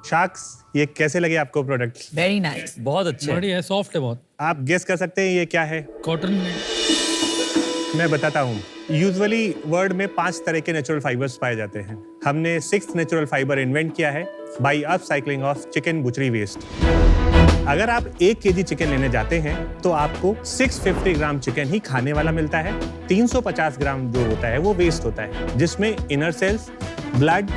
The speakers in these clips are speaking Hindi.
शाक्स, ये कैसे लगे आपको प्रोडक्ट? वेरी नाइस, बहुत अच्छे हैं। बढ़िया है, सॉफ्ट है बहुत। आप गेस कर सकते हैं ये क्या है? कॉटन मैं बताता हूँ। यूजुअली वर्ल्ड में 5 तरह के नेचुरल फाइबर्स पाए जाते हैं। हमने 6th नेचुरल फाइबर इन्वेंट किया है by upcycling of chicken butchery waste. अगर आप 1 केजी चिकन लेने जाते हैं तो आपको 650 ग्राम चिकन ही खाने वाला मिलता है। 350 ग्राम जो होता है वो वेस्ट होता है, जिसमें इनर सेल्स, ब्लड,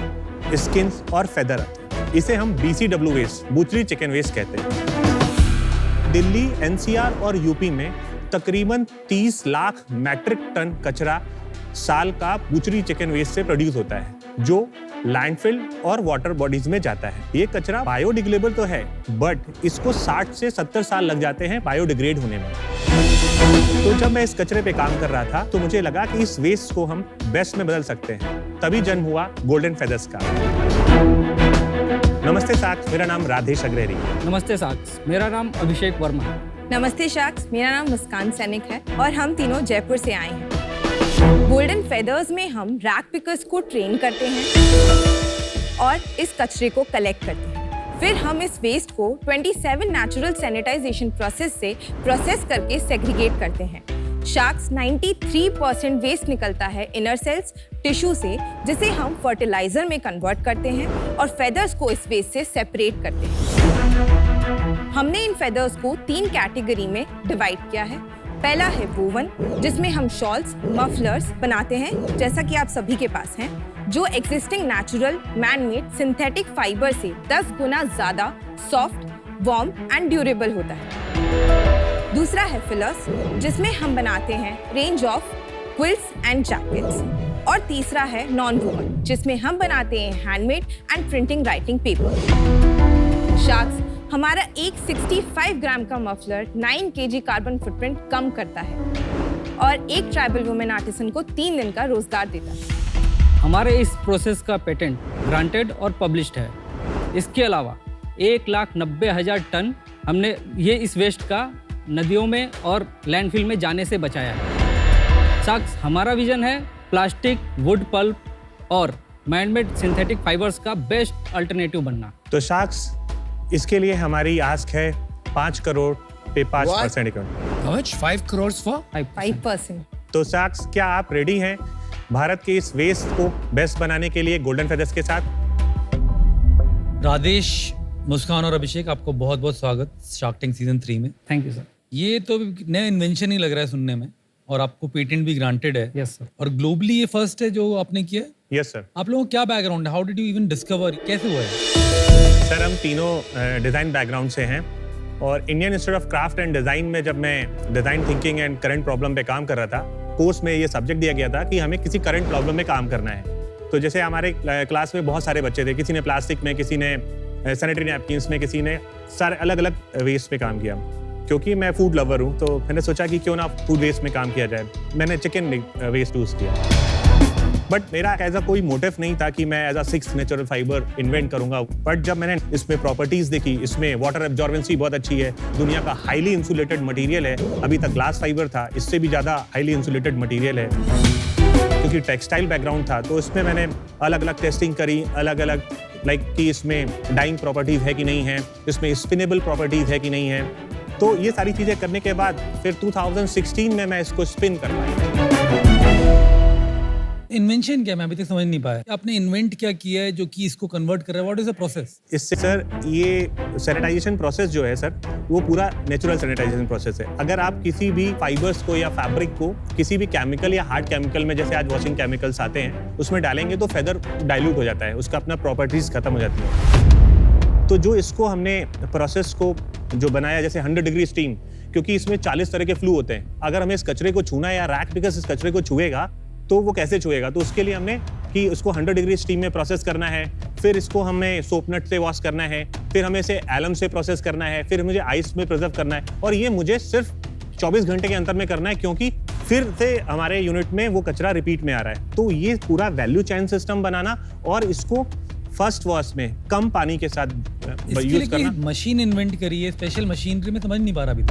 स्किन और फेदर आते हैं। इसे हम BCW waste, butchery chicken waste कहते हैं। दिल्ली, NCR और यूपी में तकरीबन 30 लाख मैट्रिक टन कचरा साल का बुचरी चिकन वेस्ट से प्रोड्यूस होता है, जो लैंडफिल और वाटर बॉडीज में जाता है। ये कचरा बायोडिग्रेडेबल तो है, बट इसको 60 से 70 साल लग जाते हैं बायोडिग्रेड होने में। तो जब मैं इस कचरे पे काम कर रहा था तो मुझे लगा कि इस वेस्ट को हम बेस्ट में बदल सकते हैं। तभी जन्म हुआ गोल्डन फेदर्स का। नमस्ते साक्ष, मेरा नाम राधेश अग्रहरी। नमस्ते साक्ष, मेरा नाम अभिषेक वर्मा है। नमस्ते शाक्स, मेरा नाम मुस्कान सैनिक है और हम तीनों जयपुर से आए हैं। गोल्डन फेदर्स में हम रैक पिकर्स को ट्रेन करते हैं और इस कचरे को कलेक्ट करते हैं। फिर हम इस वेस्ट को 27 नेचुरल सैनिटाइजेशन प्रोसेस से प्रोसेस करके सेग्रीगेट करते हैं। शाक्स 93% वेस्ट निकलता है इनर सेल्स, टिश्यू से, जिसे हम फर्टिलाइजर में कन्वर्ट करते हैं और फेदर्स को इस वेस्ट से सेपरेट करते हैं। हमने इन फेदर्स को 3 कैटेगरी में डिवाइड किया है। पहला है वोवन, जिसमें हम शॉल्स, मफलर्स बनाते हैं, जैसा कि आप सभी के पास हैं, जो existing natural man-made synthetic fibre से 10 गुना ज्यादा सॉफ्ट, वार्म एंड ड्यूरेबल होता है। दूसरा है फिलर्स, जिसमें हम बनाते हैं range of quilts and jackets. और तीसरा है नॉन वोवन, जिसमें हम बनाते हैं handmade and printing writing paper. Sacks, हमारा एक 65 ग्राम का मफलर 9 केजी कार्बन फुटप्रिंट कम करता है और एक ट्राइबल वुमेन आर्टिसन को 3 दिन का रोजगार देता है। हमारे इस प्रोसेस का पेटेंट ग्रांटेड और पब्लिश्ड है। इसके अलावा 1,90,000 टन हमने ये इस वेस्ट का नदियों में और लैंडफिल में जाने से बचाया है। साक्ष, हमारा विजन है प्लास्टिक, वुड पल्प और मैनमेड सिंथेटिक फाइबर्स का बेस्ट अल्टरनेटिव बनना। तो शाक्स, इसके लिए हमारी आस्क है 5 करोड़ पे 5% का। 5 करोड़ फॉर 5%। तो शाक्स, क्या आप रेडी हैं भारत के इस वेस्ट को बेस्ट बनाने के लिए गोल्डन फेदर्स के साथ? राधेश, मुस्कान और अभिषेक, आपको बहुत बहुत स्वागत शार्क टैंक सीजन 3 में। Thank you sir. ये तो नया इन्वेंशन ही लग रहा है सुनने में, और आपको पेटेंट भी ग्रांटेड है। Yes sir. और ग्लोबली ये फर्स्ट है जो आपने किया है। Yes sir. आप लोगों का क्या बैकग्राउंड है? How did you even discover, कैसे हुआ है? सर, हम तीनों डिज़ाइन बैकग्राउंड से हैं और Indian institute of craft and design में जब मैं design thinking and current problem पे काम कर रहा था, कोर्स में ये सब्जेक्ट दिया गया था कि हमें किसी करंट प्रॉब्लम में काम करना है। तो जैसे हमारे क्लास में बहुत सारे बच्चे थे, किसी ने प्लास्टिक में, किसी ने सैनिटरी नैपकिन्स में, किसी ने सारे अलग अलग वेस्ट पे काम किया। क्योंकि मैं फूड लवर हूँ तो मैंने सोचा कि क्यों ना फूड वेस्ट में काम किया जाए। मैंने चिकन वेस्ट यूज़ किया, बट मेरा ऐसा कोई मोटिव नहीं था कि मैं as a 6th natural fibre invent करूंगा। बट जब मैंने इसमें प्रॉपर्टीज देखी, इसमें वाटर एब्जॉर्बेंसी बहुत अच्छी है, दुनिया का हाईली इंसुलेटेड मटेरियल है, अभी तक ग्लास फाइबर था, इससे भी ज़्यादा हाईली इंसुलेटेड मटेरियल है। क्योंकि टेक्सटाइल बैकग्राउंड था तो इसमें मैंने अलग अलग टेस्टिंग करी, अलग अलग कि इसमें डाइंग प्रॉपर्टीज है कि नहीं है, इसमें स्पिनेबल प्रॉपर्टीज है कि नहीं है। तो ये सारी चीज़ें करने के बाद फिर 2016 में मैं इसको स्पिन कर पाया। इन्वेंशन क्या, मैं अभी तक समझ नहीं पाया। आपने इन्वेंट क्या किया है जो कि इसको कन्वर्ट कर रहा है? What is the process? इससे सर, ये सैनिटाइजेशन प्रोसेस जो है सर, वो पूरा नेचुरल सैनिटाइजेशन प्रोसेस है। अगर आप किसी भी फाइबर्स को या फैब्रिक को किसी भी केमिकल या हार्ड केमिकल में, जैसे आज वॉशिंग केमिकल्स आते हैं, उसमें डालेंगे तो फेदर डाइल्यूट हो जाता है, उसका अपना प्रॉपर्टीज खत्म हो जाती है। तो जो इसको हमने प्रोसेस को जो बनाया, जैसे 100 डिग्री स्टीम, क्योंकि इसमें 40 तरह के फ्लू होते हैं, अगर हमें इस कचरे को छूना है या रैक पिकर्स इस कचरे को छुएगा तो वो कैसे छुएगा? तो उसके लिए हमने कि उसको 100 डिग्री स्टीम में प्रोसेस करना है, फिर इसको हमें सोप नट से वॉश करना है, फिर हमें इसे एलम से प्रोसेस करना है, फिर मुझे आइस में प्रिजर्व करना है, और ये मुझे सिर्फ 24 घंटे के अंतर में करना है, क्योंकि फिर से हमारे यूनिट में वो कचरा रिपीट में आ रहा है। तो ये पूरा वैल्यू चेन सिस्टम बनाना और इसको फर्स्ट वॉश में कम पानी के साथ यूज करना। मशीन इन्वेंट करी है, स्पेशल मशीनरी, में समझ नहीं पा रहा अभी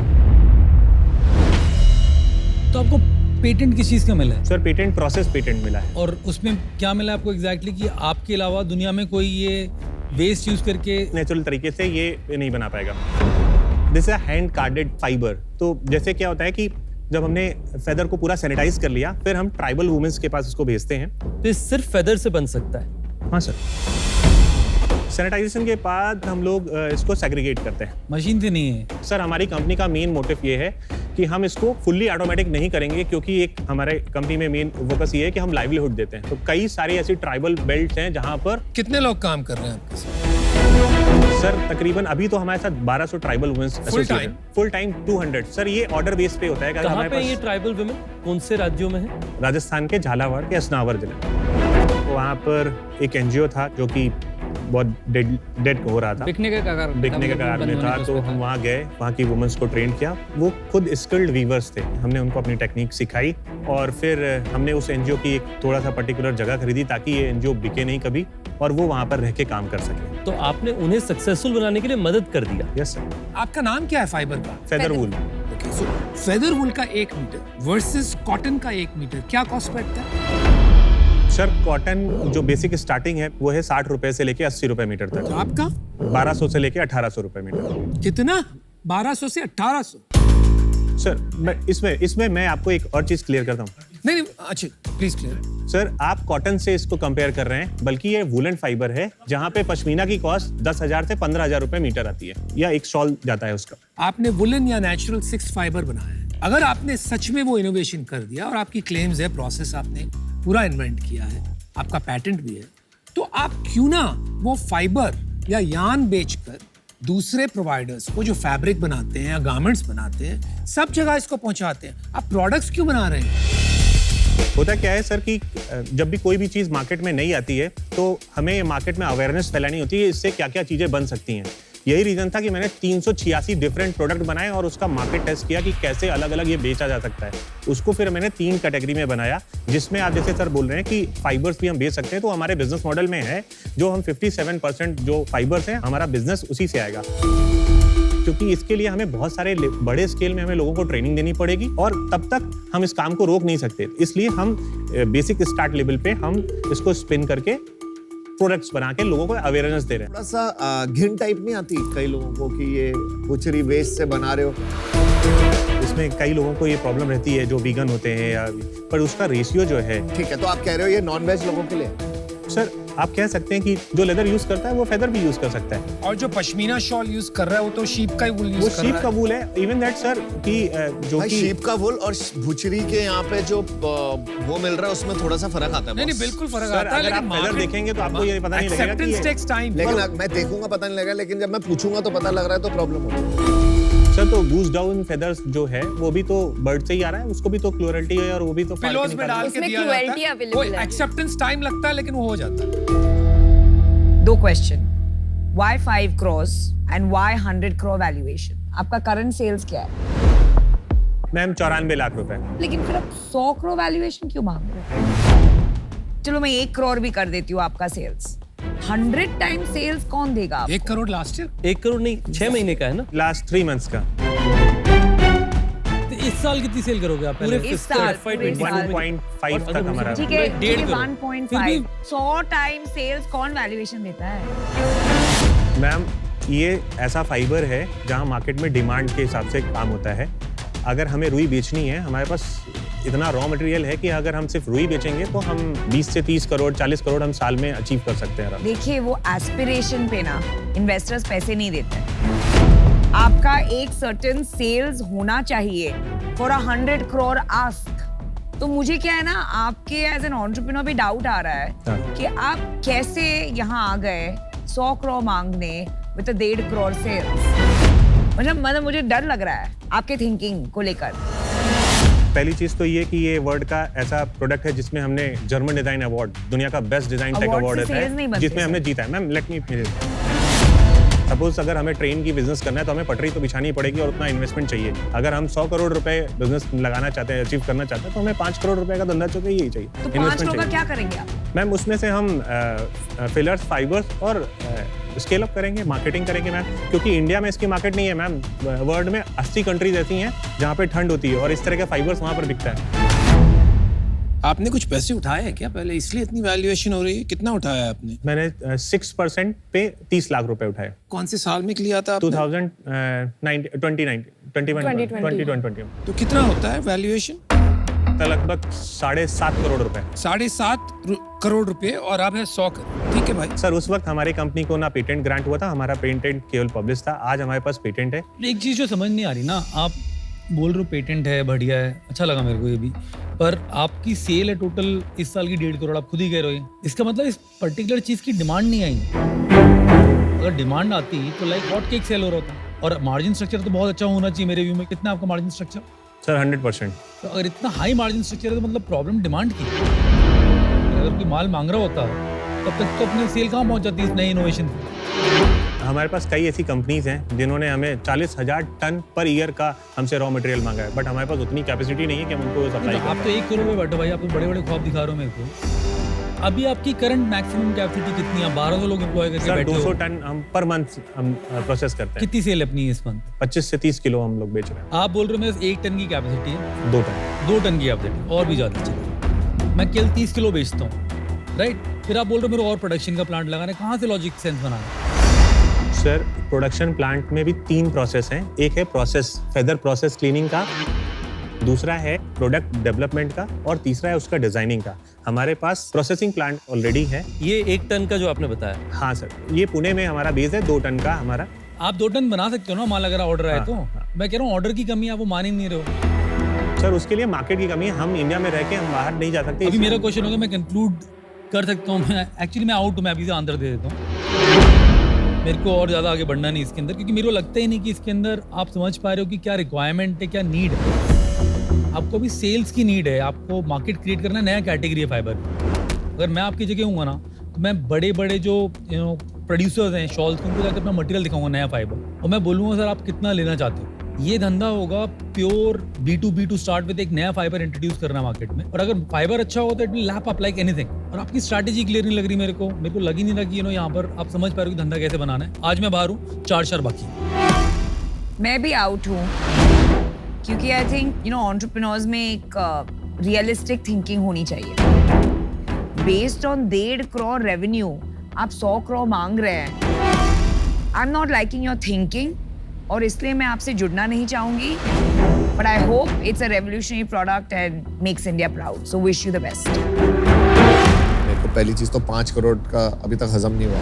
तो आपको पेटेंट किस चीज का मिला है? सर, पेटेंट प्रोसेस पेटेंट मिला है। और उसमें क्या मिला आपको एग्जैक्टली कि आपके अलावा दुनिया में कोई ये वेस्ट यूज करके नेचुरल तरीके से ये नहीं बना पाएगा। This is hand carded fibre. तो जैसे क्या होता है कि जब हमने फेदर को पूरा सैनिटाइज कर लिया, फिर हम ट्राइबल वुमेन्स के पास इसको भेजते हैं। तो ये सिर्फ फेदर से बन सकता है? हाँ सर। सैनिटाइजेशन के बाद हम लोग इसको सेग्रीगेट करते हैं। मशीन से नहीं है सर, हमारी कंपनी का मेन मोटिव ये है कि हम इसको फुल्ली ऑटोमेटिक नहीं करेंगे, क्योंकि एक हमारे कंपनी में मेन फोकस ये है कि हम लाइवलीहुड देते हैं। तो कई सारी ऐसी ट्राइबल बेल्ट हैं जहां पर कितने लोग काम कर रहे हैं आपके साथ? सर तकरीबन अभी तो हमारे साथ 1200 tribal womens associated, full time 200। Sir ये ऑर्डर बेस पे होता है। कहाँ हमारे पे ये ट्राइबल वुमेन कौन से राज्यों में है? राजस्थान के झालावाड़ के असनावर जिले। वहाँ पर एक एनजीओ था जो कि बहुत डेड हो रहा था, बिकने के कगार में था। तो हम वहाँ गए, वहाँ की वुमेन्स को ट्रेन किया। वो खुद स्किल्ड वीवर्स थे। हमने उनको अपनी टेक्निक सिखाई और फिर हमने उस एनजीओ की एक थोड़ा सा पर्टिकुलर जगह खरीदी ताकि ये एनजीओ बिके नहीं कभी, और वो वहाँ पर रह के काम कर सके। तो आपने उन्हें सक्सेसफुल बनाने के लिए मदद कर दिया? Yes sir. आपका नाम क्या है फाइबर का? फेदर वूल। ओके, सो फेदर वूल का 1 मीटर वर्सेस कॉटन का 1 मीटर क्या कॉस्ट बैठता है? सर कॉटन जो बेसिक स्टार्टिंग है वो है 60 रुपए से लेके 80 रुपए मीटर तो तक। आपका 1200 से लेके 1800 रुपए मीटर। कितना? 1200 से 1800? सर इसमें मैं आपको एक और चीज क्लियर करता हूँ। नहीं, अच्छा प्लीज क्लियर। सर आप कॉटन से इसको कंपेयर कर रहे हैं, बल्कि ये वुलन फाइबर है जहाँ पे पश्मीना की कॉस्ट 10,000 से 15,000 रुपए मीटर आती है, या एक शॉल जाता है उसका। आपने वुलन या नेचुरल 6 फाइबर बनाया है। अगर आपने सच में वो इनोवेशन कर दिया और आपकी क्लेम्स है, प्रोसेस आपने पूरा इन्वेंट किया है, आपका पैटेंट भी है, तो आप क्यों ना वो फाइबर या यान बेचकर दूसरे प्रोवाइडर्स को जो फैब्रिक बनाते हैं या गारमेंट्स बनाते हैं, सब जगह इसको पहुंचाते हैं, आप प्रोडक्ट्स क्यों बना रहे हैं? होता क्या है सर कि जब भी कोई भी चीज मार्केट में नहीं आती है तो हमें मार्केट में अवेयरनेस फैलानी होती है, इससे क्या क्या चीजें बन सकती हैं। यही रीजन था कि मैंने 386 डिफरेंट प्रोडक्ट बनाए और उसका मार्केट टेस्ट किया कि कैसे अलग अलग ये बेचा जा सकता है। उसको फिर मैंने 3 कैटेगरी में बनाया, जिसमें आप जैसे सर बोल रहे हैं कि फाइबर्स भी हम बेच सकते हैं। तो हमारे बिजनेस मॉडल में है जो हम 57% जो फाइबर्स हैं, हमारा बिजनेस उसी से आएगा, क्योंकि इसके लिए हमें बहुत सारे बड़े स्केल में हमें लोगों को ट्रेनिंग देनी पड़ेगी और तब तक हम इस काम को रोक नहीं सकते। इसलिए हम बेसिक स्टार्ट लेवल पे हम इसको स्पिन करके प्रोडक्ट्स बना के लोगों को अवेयरनेस दे रहे हैं। थोड़ा सा घिन टाइप नहीं आती कई लोगों को कि ये बुचरी वेस्ट से बना रहे हो? इसमें कई लोगों को ये प्रॉब्लम रहती है जो वीगन होते हैं या, पर उसका रेशियो जो है। ठीक है, तो आप कह रहे हो ये नॉन वेज लोगों के लिए? सर आप कह सकते हैं कि जो लेदर यूज करता है वो फेदर भी यूज कर सकता है। और जो पश्मीना शॉल यूज कर रहा है वो तो शीप का ही वूल यूज वो कर शीप रहा का है। वूल है। इवन दैट सर कि जो भाई कि शीप का वूल और भुचरी के यहाँ पे जो वो मिल रहा है उसमें थोड़ा सा फर्क आता है। नहीं बॉस। बिल्कुल फर्क सर आता है, अगर आप लेकिन फेदर देखेंगे तो आपको ये पता नहीं लगेगा कि एक्सेप्टेंस टेक्स टाइम। लेकिन मैं देखूंगा पता नहीं लगेगा, लेकिन जब मैं पूछूंगा तो पता लग रहा है तो प्रॉब्लम होगी। सर तो गूज डाउन फेदर्स जो है वो भी तो बर्ड से ही आ रहा है, उसको भी तो क्लोरल्टी है और वो भी तो फाड़ के पिलोज में निकाला डाल है। के उसमें दिया cruelty जाता है। available वो है। एक्सेप्टेंस टाइम लगता है लेकिन वो हो जाता है। 2 question, why 5 crores and why 100 crore valuation? आपका करंट सेल्स क्या है? मैम 94 लाख रुपए। लेकिन फिर आप 100 crore valuation क्यों मांग रहे हो? चलो मैं 1 crore भी कर देती हूँ आपका सेल्स, 100 टाइम सेल्स कौन देगा आपको? 1 करोड़ लास्ट ईयर? 1 करोड़ नहीं, 6 महीने का है ना? लास्ट 3 मंथ्स का तो इस साल कितनी सेल करोगे आप? पूरे पहले इस साल, पूरे साल। 1.5 तक हमारा। ठीक है, डेढ़ करोड़। 1.5, 100 टाइम सेल्स कौन वैल्यूएशन देता है? मैम ये ऐसा फाइबर है जहाँ मार्केट में डिमांड के हिसाब से काम होता है। अगर हमें रुई बेचनी है, हमारे पास इतना रॉ मटेरियल है कि अगर हम सिर्फ रुई बेचेंगे तो हम 20 से 30 करोड़ 40 करोड़ हम साल में अचीव कर सकते हैं। देखिए वो एस्पिरेशन पे ना इन्वेस्टर्स पैसे नहीं देते। आपका एक सर्टेन सेल्स होना चाहिए फॉर 100 crore आस्क। तो मुझे क्या है ना, आपके एज एन एंटरप्रेन्योर भी डाउट आ रहा है कि आप कैसे यहाँ आ गए 100 crore मांगने विद 1.5 crore सेल्स। मतलब मुझे डर लग रहा है आपके थिंकिंग को लेकर। पहली चीज तो ये कि ये वर्ल्ड का ऐसा प्रोडक्ट है जिसमें हमने जर्मन डिजाइन अवार्ड, दुनिया का best design tech Award award से है, sales नहीं बनते जिसमें हमने जीता है। मैम लेट मी सपोज अगर हमें ट्रेन की बिजनेस करना है तो हमें पटरी तो बिछानी पड़ेगी और उतना इन्वेस्टमेंट चाहिए। अगर हम 100 करोड़ रुपए बिजनेस लगाना चाहते हैं, अचीव करना चाहते हैं, तो हमें 5 करोड़ रुपए का धंधा चाहिए ही चाहिए। तो 5 Investment crore का चाहिए। क्या करेंगे आप? मैम उसमें से हम फिलर्स, फाइबर्स और स्केल अप करेंगे, मार्केटिंग करेंगे मैम, क्योंकि इंडिया में इसकी मार्केट नहीं है मैम। वर्ल्ड में 80 कंट्रीज ऐसी हैं जहाँ पे ठंड होती है और इस तरह के फाइबर्स वहाँ पर बिकता है। आपने कुछ पैसे उठाए हैं क्या पहले, इसलिए इतनी वैल्यूएशन हो रही है? कितना उठाया है आपने? मैंने 6% पे 30 लाख रुपए उठाए। कौन से साल में लिया था आपने? 2020 तो कितना होता है वैल्यूएशन? लगभग 7.5 करोड़ रुपए। 7.5 करोड़ रुपए और अब है 100 करोड़। ठीक है भाई। सर उस वक्त हमारी कंपनी को ना पेटेंट ग्रांट हुआ था, हमारा पेटेंट केवल पब्लिश था। आज हमारे पास पेटेंट है। एक चीज जो समझ नहीं आ रही ना, आप बोल रहे हो पेटेंट है, बढ़िया है, अच्छा लगा मेरे को ये भी, पर आपकी सेल है टोटल इस साल की 1.5 करोड़, आप खुद ही कह रहे हो। इसका मतलब इस पर्टिकुलर चीज की डिमांड नहीं आई। अगर डिमांड आती तो लाइक हॉट केक सेल हो रहा होता। और मार्जिन स्ट्रक्चर तो बहुत अच्छा होना चाहिए मेरे व्यू में। कितना आपका मार्जिन स्ट्रक्चर? सर 100%। तो अगर इतना हाई मार्जिन स्ट्रक्चर है तो मतलब प्रॉब्लम डिमांड की। अगर कोई माल मांग रहा होता तब तक तो अपनी सेल कहाँ पहुंच जाती इस नई इनोवेशन से। हमारे पास कई ऐसी कंपनीज हैं जिन्होंने हमें 40,000 टन पर ईयर का हमसे रॉ मटेरियल मांगा है, बट हमारे पास उतनी कैपेसिटी नहीं है कि हम उनको सप्लाई आप तो 1 करोड़ में बैठो भाई, आप तो बड़े बड़े ख्वाब दिखा रहे हो मेरे को। अभी आपकी करंट मैक्सिमम कैपेसिटी कितनी है? 1200 लोग एम्प्लॉय करके सर बैठे हो। 200 टन हम पर मंथ हम प्रोसेस करते हैं। कितनी सेल अपनी इस मंथ? 25 से 30 किलो हम लोग बेच रहे हैं। आप बोल रहे हो मेरे 1 टन की कैपेसिटी है? 2 टन। 2 टन की कैपेसिटी और भी ज्यादा चलिए, मैं केवल 30 किलो बेचता हूँ, राइट? फिर आप बोल रहे हो मेरे और प्रोडक्शन का प्लांट लगाना है, कहाँ से लॉजिक सेंस बनाना? सर प्रोडक्शन प्लांट में भी 3 प्रोसेस हैं। एक है प्रोसेस फेदर प्रोसेस क्लीनिंग का, दूसरा है प्रोडक्ट डेवलपमेंट का, और तीसरा है उसका डिजाइनिंग का। हमारे पास प्रोसेसिंग प्लांट ऑलरेडी है। ये 1 टन का जो आपने बताया। हाँ सर, ये पुणे में हमारा बेस है। 2 टन का हमारा। आप 2 टन बना सकते हो ना माल, अगर ऑर्डर आए तो। मैं कह रहा हूँ ऑर्डर की कमी है, आप वो मान ही नहीं रहे हो। सर उसके लिए मार्केट की कमी है। हम इंडिया में रह के हम बाहर नहीं जा सकते। अभी मेरा क्वेश्चन होगा, मैं कंक्लूड कर सकता हूँ। मैं एक्चुअली मैं आउट हूँ, मैं अभी से आंसर दे देता हूँ। मेरे को और ज़्यादा आगे बढ़ना नहीं इसके अंदर, क्योंकि मेरे को लगता ही नहीं कि इसके अंदर आप समझ पा रहे हो कि क्या रिक्वायरमेंट है, क्या नीड है। आपको भी सेल्स की नीड है, आपको मार्केट क्रिएट करना, नया कैटेगरी है फाइबर। अगर मैं आपकी जगह हूँ ना तो मैं बड़े बड़े जो प्रोड्यूसर्स हैं शॉल्स, उनको जाकर अपना मटेरियल दिखाऊंगा नया फाइबर, और मैं बोलूँगा सर आप कितना लेना चाहते हो। ये धंधा होगा प्योर B2B स्टार्ट विद एक नया फाइबर इंट्रोड्यूस करना मार्केट में। और अगर फाइबर अच्छा होगा तो it will lap up like anything. और आपकी स्ट्रैटेजी क्लियर नहीं लग रही मेरे को लग ही नहीं रहा कि यहाँ पर आप समझ पा रहे हो कि धंधा कैसे बनाना है। आज मैं बाहर हूँ, 4 शहर बाकी। मैं भी आउट हूँ, क्योंकि आई थिंक एंटरप्रेन्योर्स में एक रियलिस्टिक थिंकिंग होनी चाहिए। बेस्ड ऑन 1.5 करोड़ रेवेन्यू आप 100 करोड़ मांग रहे हैं। I am not liking your thinking, और इसलिए मैं आपसे जुड़ना नहीं चाहूंगी। But I hope it's a revolutionary product and makes India proud. So wish you the best. मेरे को पहली चीज तो 5 करोड़ का अभी तक हजम नहीं हुआ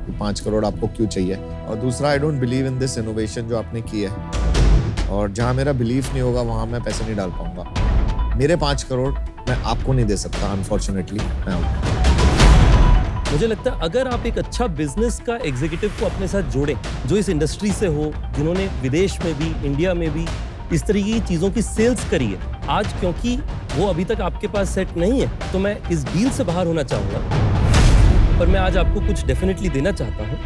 कि 5 करोड़ आपको क्यों चाहिए, और दूसरा I don't believe in this innovation जो आपने की है, और जहाँ मेरा बिलीफ नहीं होगा वहाँ मैं पैसे नहीं डाल पाऊंगा। मेरे 5 करोड़ मैं आपको नहीं दे सकता, अनफॉर्चुनेटली। मैं मुझे लगता है अगर आप एक अच्छा बिजनेस का एग्जीक्यूटिव को अपने साथ जोड़ें, जो इस इंडस्ट्री से हो, जिन्होंने विदेश में भी इंडिया में भी इस तरीके की चीज़ों की सेल्स करी है, आज क्योंकि वो अभी तक आपके पास सेट नहीं है तो मैं इस डील से बाहर होना चाहूँगा। पर मैं आज आपको कुछ डेफिनेटली देना चाहता हूँ।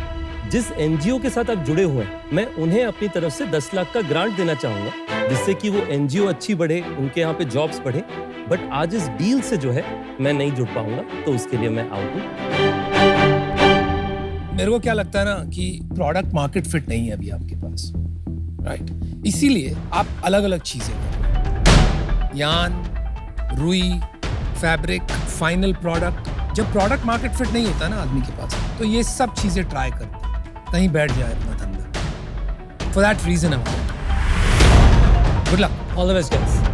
जिस NGO के साथ आप जुड़े हुए हैं, मैं उन्हें अपनी तरफ से 10 लाख का ग्रांट देना चाहूँगा, जिससे कि वो NGO अच्छी बढ़े, उनके यहाँ पे जॉब्स बढ़े। बट आज इस डील से जो है मैं नहीं जुड़ पाऊंगा, तो उसके लिए मैं आउट हूँ। मेरे को क्या लगता है ना कि प्रोडक्ट मार्केट फिट नहीं है अभी आपके पास, राइट? इसीलिए आप अलग अलग चीजें कर रहे हैं। यान, रुई, फैब्रिक, फाइनल प्रोडक्ट। जब प्रोडक्ट मार्केट फिट नहीं होता ना आदमी के पास, तो ये सब चीजें ट्राई करते हैं, कहीं बैठ जाए अपना धंधा। For that reason good luck, all the best guys.